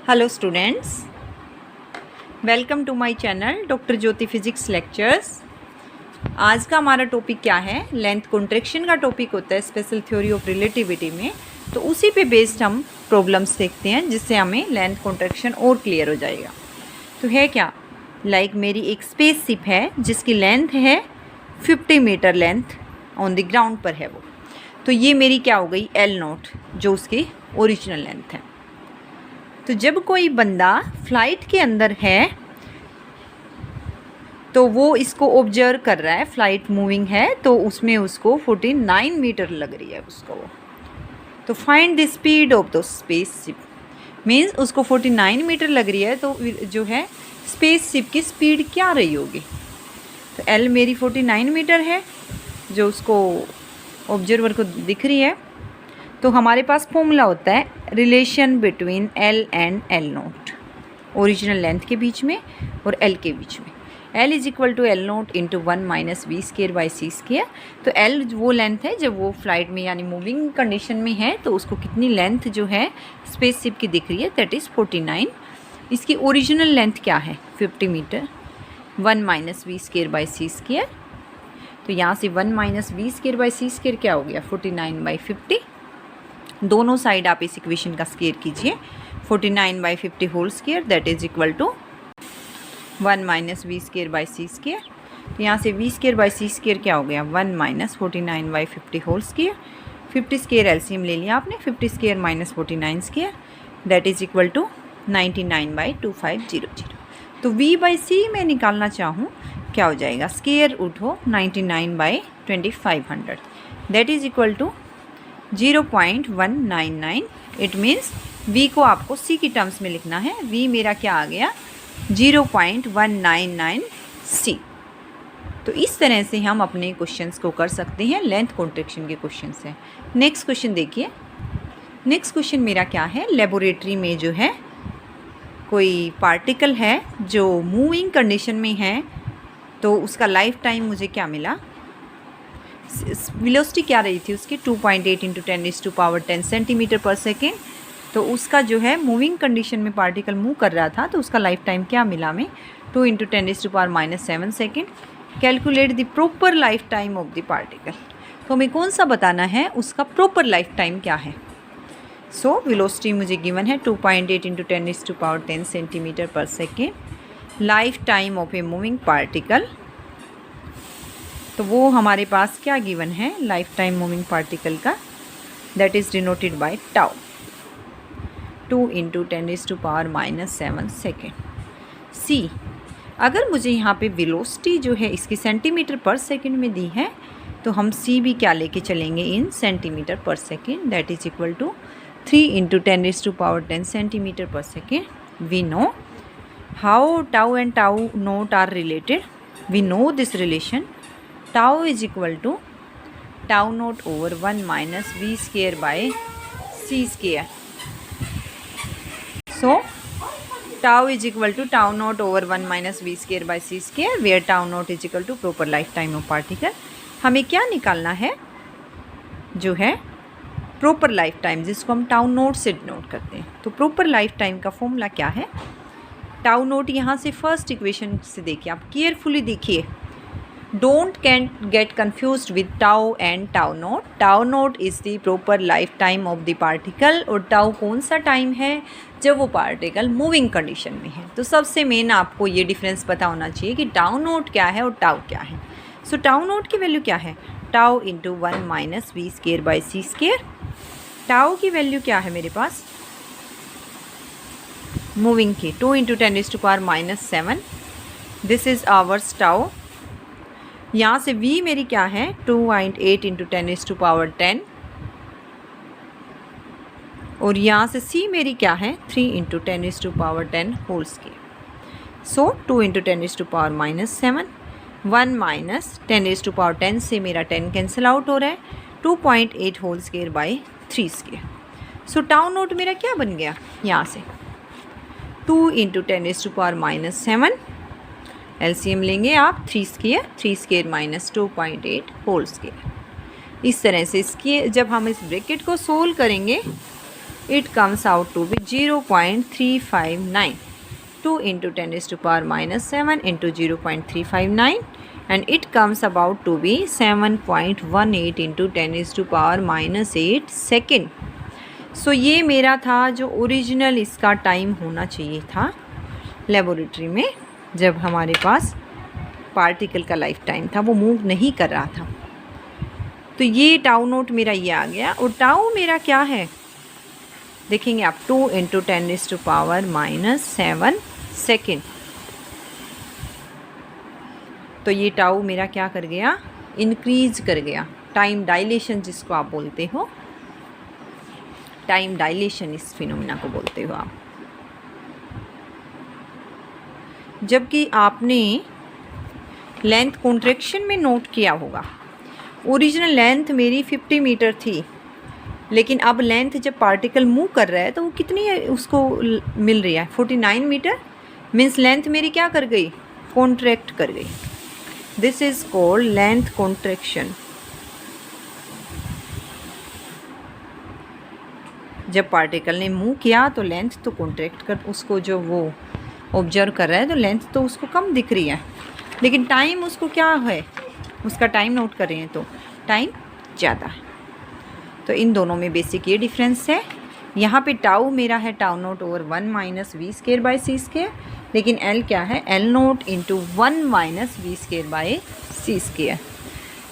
Hello students, welcome to my channel doctor Jyoti physics lectures. आज का हमारा टॉपिक क्या है? लेंथ कॉन्ट्रैक्शन का टॉपिक होता है स्पेशल थ्योरी ऑफ रिलेटिविटी में। तो उसी पे बेस्ड हम प्रॉब्लम्स देखते हैं जिससे हमें लेंथ कॉन्ट्रैक्शन और क्लियर हो जाएगा। तो है क्या, लाइक मेरी एक स्पेसशिप है जिसकी लेंथ है 50 metre length, on the ground पर है वो। तो ये मेरी क्या हो गई? L नॉट, जो उसकी ओरिजिनल लेंथ है। तो जब कोई बंदा फ्लाइट के अंदर है तो वो इसको ऑब्जर्व कर रहा है, फ्लाइट मूविंग है, तो उसमें उसको 49 मीटर लग रही है उसको वो। तो find the speed of the spaceship, means उसको 49 मीटर लग रही है, तो जो है स्पेसशिप की स्पीड क्या रही होगी? तो L मेरी 49 मीटर है जो उसको ऑब्जर्वर को दिख रही है। तो हमारे पास फॉर्मूला होता है relation between L and L naught, original length के बीच में और L के बीच में। L is equal to L naught into 1 minus v square by c square. तो L वो लेंथ है जब वो फ्लाइट में यानी मूविंग कंडीशन में है, तो उसको कितनी लेंथ जो है स्पेसशिप की दिख रही है, दैट इज़ 49। इसकी ओरिजिनल लेंथ क्या है? 50 metre. 1 minus v square by c square. तो यहाँ से 1 minus v square by c square क्या हो गया? 49/50। दोनों साइड आप इस इक्वेशन का स्केयर कीजिए। 49/50 whole square that is equal to 1 minus v square by c square. तो यहाँ से v square by c square क्या हो गया? 1 minus 49/50 whole square. 50 square LCM ले लिया आपने, 50 square minus 49 square that is equal to 99/2500। तो v बाई सी मैं निकालना चाहूँ क्या हो जाएगा? स्केयर उठो 99/2500 that is equal to 0.199। It means v को आपको c की टर्म्स में लिखना है। v मेरा क्या आ गया? 0.199 c। तो इस तरह से हम अपने क्वेश्चंस को कर सकते हैं, लेंथ कॉन्ट्रैक्शन के क्वेश्चन है। नेक्स्ट क्वेश्चन देखिए। नेक्स्ट क्वेश्चन मेरा क्या है? लेबोरेटरी में जो है कोई पार्टिकल है जो मूविंग कंडीशन में है, तो उसका लाइफ टाइम मुझे क्या मिला? वेलोसिटी क्या रही थी उसकी? 2.8 इंटू 10⁻10 सेंटीमीटर पर सेकेंड। तो उसका जो है मूविंग कंडीशन में पार्टिकल मूव कर रहा था, तो उसका लाइफ टाइम क्या मिला हमें? 2 into 10⁻⁻7 second. Calculate the proper life time of the particle. तो हमें कौन सा बताना है? उसका प्रॉपर लाइफ टाइम क्या है? सो वेलोसिटी मुझे गिवन है 2.8 into 10⁻10 centimetre per second. Life time of a moving particle, तो वो हमारे पास क्या गिवन है लाइफ टाइम मूविंग पार्टिकल का? That is denoted by tau, 2 into 10⁻⁻7 second. See, अगर मुझे यहाँ पे वेलोसिटी जो है इसकी सेंटीमीटर पर सेकेंड में दी है, तो हम सी भी क्या लेके चलेंगे? In centimetre per second that is equal to 3 into 10⁻10 centimetre per second. We know how tau and tau naught are related. We know this relation. Tau is equal to tau naught over 1 minus v square by c square. So tau is equal to tau naught over 1 minus v square by c square, where tau naught is equal to proper life time of particle. हमें क्या निकालना है? जो है proper life time, जिसको हम tau note से denote करते हैं। तो प्रॉपर लाइफ टाइम का फॉर्मूला क्या है? टाउ नोट यहाँ से फर्स्ट इक्वेशन से देखिए, आप केयरफुली देखिए, don't can get confuse with tau and tau note. Tau note is the proper life time of the particle, और टाउ कौन सा टाइम है? जब वो पार्टिकल मूविंग कंडीशन में है। तो सबसे मेन आपको ये डिफरेंस पता होना चाहिए कि टाउ नोट क्या है और टाउ क्या है। सो टाउ नोट की वैल्यू क्या है? Tau into 1 minus v square by c square. Tau की वैल्यू क्या है मेरे पास? मूविंग की 2 into 10⁻⁻7। This is ours tau. यहाँ से v मेरी क्या है? 2.8 इंटू 10⁻10। और यहाँ से c मेरी क्या है? 3 इंटू 10⁻10 होल स्केयर। सो 2 इंटू 10⁻⁻7। 1 माइनस 10⁻10 से मेरा 10 कैंसिल आउट हो रहा है। 2.8 whole square by 3 square. So tau naught मेरा क्या बन गया? यहाँ से 2 इंटू 10⁻⁻7, एलसीएम लेंगे आप 3 स्केयर माइनस 2.8 होल स्केयर। इस तरह से इसकी जब हम इस ब्रैकेट को सोल्व करेंगे it comes out to be 0.359. 2 into 10 raised to power minus 7 into 0.359 and it comes about to be 7.18 into 10 raised to power minus 8 second. So ये मेरा था जो ओरिजिनल इसका टाइम होना चाहिए था लेबोरेटरी में जब हमारे पास पार्टिकल का लाइफ टाइम था, वो मूव नहीं कर रहा था. तो ये टाउ नोट मेरा ये आ गया. और टाउ मेरा क्या है देखेंगे आप, 2 into 10 raised to power minus 7 second. तो ये टाउ मेरा क्या कर गया, इंक्रीज कर गया. टाइम डायलेशन जिसको आप बोलते हो, टाइम डायलेशन इस फिनोमिना को बोलते हो आप. जबकि आपने लेंथ कॉन्ट्रैक्शन में नोट किया होगा, ओरिजिनल लेंथ मेरी 50 मीटर थी, लेकिन अब लेंथ जब पार्टिकल मूव कर रहा है तो वो कितनी उसको मिल रही है, 49 मीटर. मीन्स लेंथ मेरी क्या कर गई, कॉन्ट्रैक्ट कर गई. This is called length contraction. जब पार्टिकल ने मूव किया तो लेंथ तो कॉन्ट्रैक्ट कर, उसको जो वो ऑब्जर्व कर रहा है तो लेंथ तो उसको कम दिख रही है, लेकिन टाइम उसको क्या है, उसका टाइम नोट कर रहे हैं तो टाइम ज़्यादा है. तो इन दोनों में बेसिक ये डिफरेंस है. यहाँ पे टाउ मेरा है tau naught over 1 minus v square by c square, लेकिन एल क्या है, L naught into 1 minus v square by c square.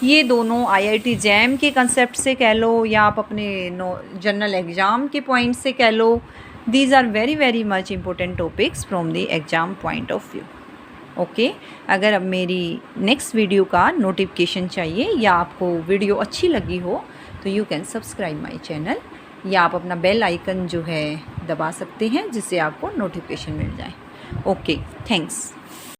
ये दोनों IIT जैम के कंसेप्ट से कह लो या आप अपने जनरल एग्ज़ाम के पॉइंट से कह लो, these are very very much important topics from the exam point of view. Okay. अगर अब मेरी नेक्स्ट वीडियो का नोटिफिकेशन चाहिए या आपको वीडियो अच्छी लगी हो तो you can subscribe my channel, या आप अपना बेल आइकन जो है दबा सकते हैं जिससे आपको नोटिफिकेशन मिल जाए. Okay, thanks.